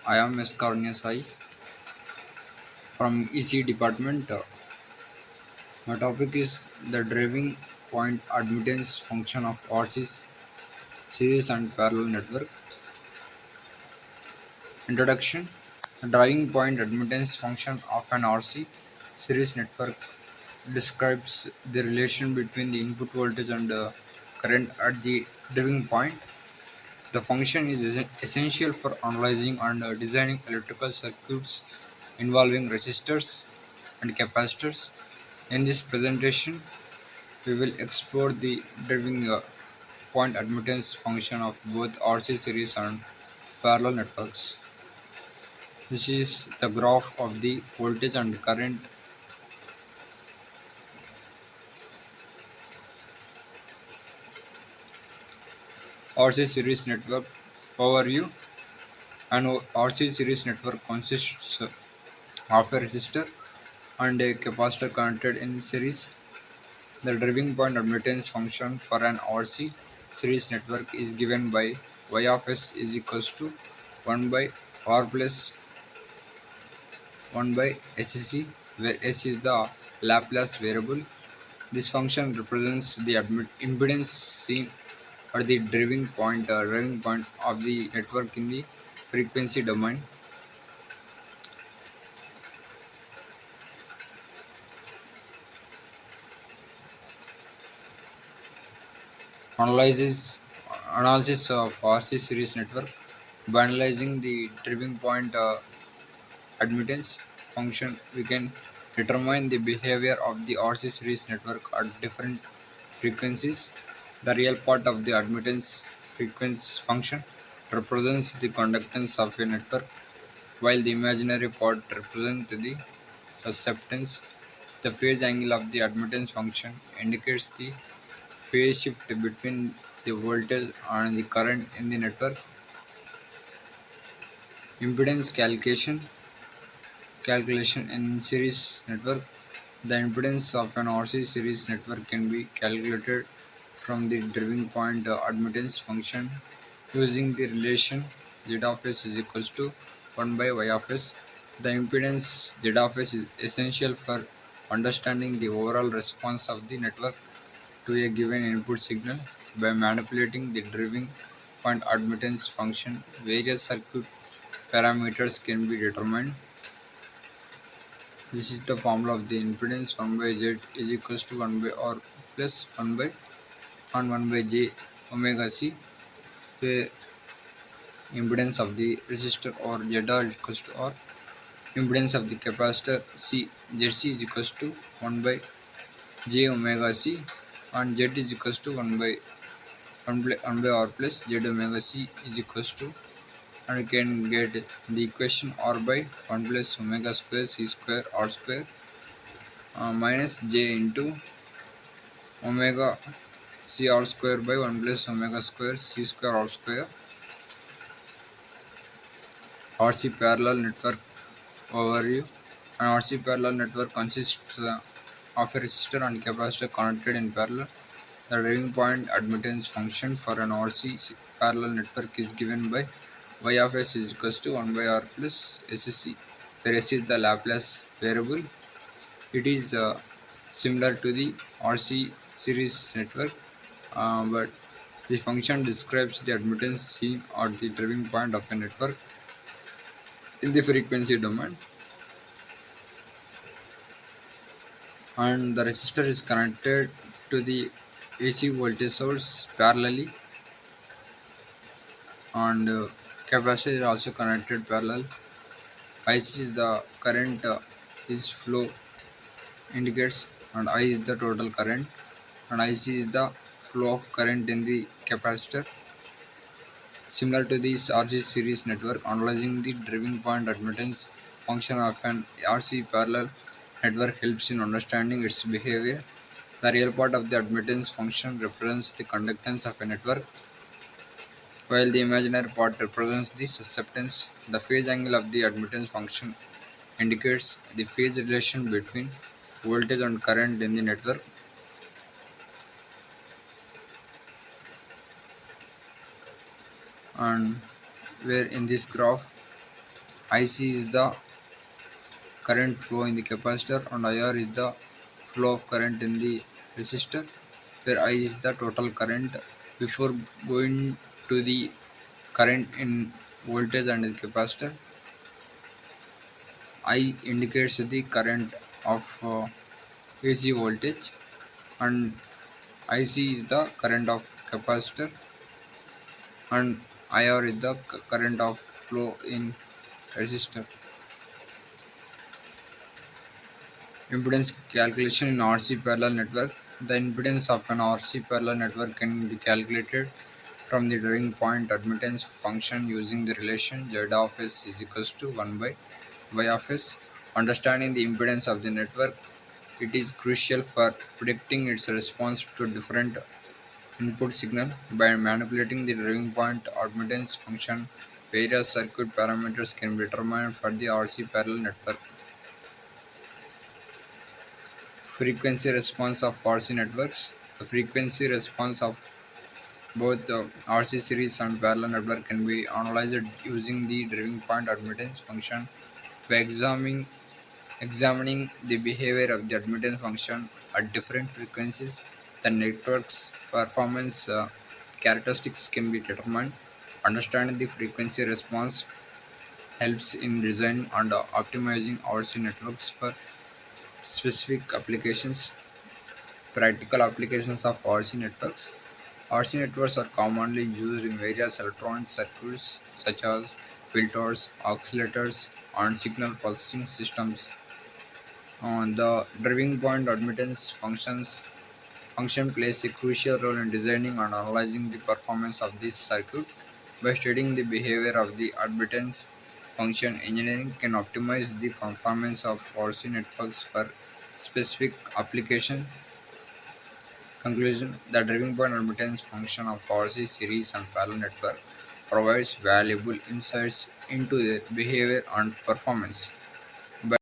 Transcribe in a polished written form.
I am S. Karnya Sai from EC department. My topic is the driving point admittance function of RC series and parallel network. Introduction. The driving point admittance function of an RC series network describes the relation between the input voltage and current at the driving point. The function is essential for analyzing and designing electrical circuits involving resistors and capacitors. In this presentation, we will explore the driving point admittance function of both RC series and parallel networks. This is the graph of the voltage and current RC series network overview. An RC series network consists of a resistor and a capacitor connected in series. The driving point admittance function for an RC series network is given by y of s is equals to 1 by r plus 1 by SC, where s is the Laplace variable. This function represents the impedance seen at the driving point of the network in the frequency domain. Analysis Analysis of RC series network by analyzing the driving point admittance function, we can determine the behavior of the RC series network at different frequencies. The real part of the admittance frequency function represents the conductance of a network, while the imaginary part represents the susceptance. The phase angle of the admittance function indicates the phase shift between the voltage and the current in the network. Impedance calculation in series network. The impedance of an RC series network can be calculated from the driving point admittance function using the relation Z of s is equals to 1 by y of s. The impedance Z of s is essential for understanding the overall response of the network to a given input signal. By manipulating the driving point admittance function, various circuit parameters can be determined. This is the formula of the impedance: 1 by Z is equals to 1 by R plus 1 by 1 by J omega C, where impedance of the resistor or ZR is equals to R, impedance of the capacitor ZC is equals to 1 by J omega C, and Z is equals to 1 by R plus Z omega C is equals to, and we can get the equation R by 1 plus omega square C square R square minus J into omega C R square by 1 plus omega square C square R square. RC parallel network overview. An RC parallel network consists of a resistor and capacitor connected in parallel. The driving point admittance function for an RC parallel network is given by y of s is equals to 1 by r plus SC, where s is the Laplace variable. It is similar to the RC series network, but the function describes the admittance seen at the driving point of a network in the frequency domain, and the resistor is connected to the AC voltage source parallelly, and capacitor is also connected parallel. IC is the current is flow indicates, and I is the total current, and IC is the flow of current in the capacitor. Similar to this RC series network, analyzing the driving point admittance function of an RC parallel network helps in understanding its behavior. The real part of the admittance function represents the conductance of a network, while the imaginary part represents the susceptance. The phase angle of the admittance function indicates the phase relation between voltage and current in the network. And where in this graph, IC is the current flow in the capacitor, and IR is the flow of current in the resistor, where I is the total current. Before going to the current in voltage and the capacitor, I indicates the current of AC voltage, and IC is the current of capacitor, and IR is the current of flow in resistor. Impedance calculation in RC parallel network. The impedance of an RC parallel network can be calculated from the driving point admittance function using the relation Z of S is equals to 1 by Y of S. Understanding the impedance of the network, it is crucial for predicting its response to different input signal. By manipulating the driving point admittance function, various circuit parameters can be determined for the RC parallel network. Frequency response of RC networks. The frequency response of both the RC series and parallel network can be analyzed using the driving point admittance function. By examining the behavior of the admittance function at different frequencies, the network's performance characteristics can be determined. Understanding the frequency response helps in designing and optimizing RC networks for specific applications. Practical applications of RC networks. RC networks are commonly used in various electronic circuits such as filters, oscillators, and signal processing systems. The driving point admittance function plays a crucial role in designing and analyzing the performance of this circuit. By studying the behavior of the admittance function, engineering can optimize the performance of RC networks for specific applications. Conclusion: the driving point admittance function of RC series and parallel network provides valuable insights into their behavior and performance.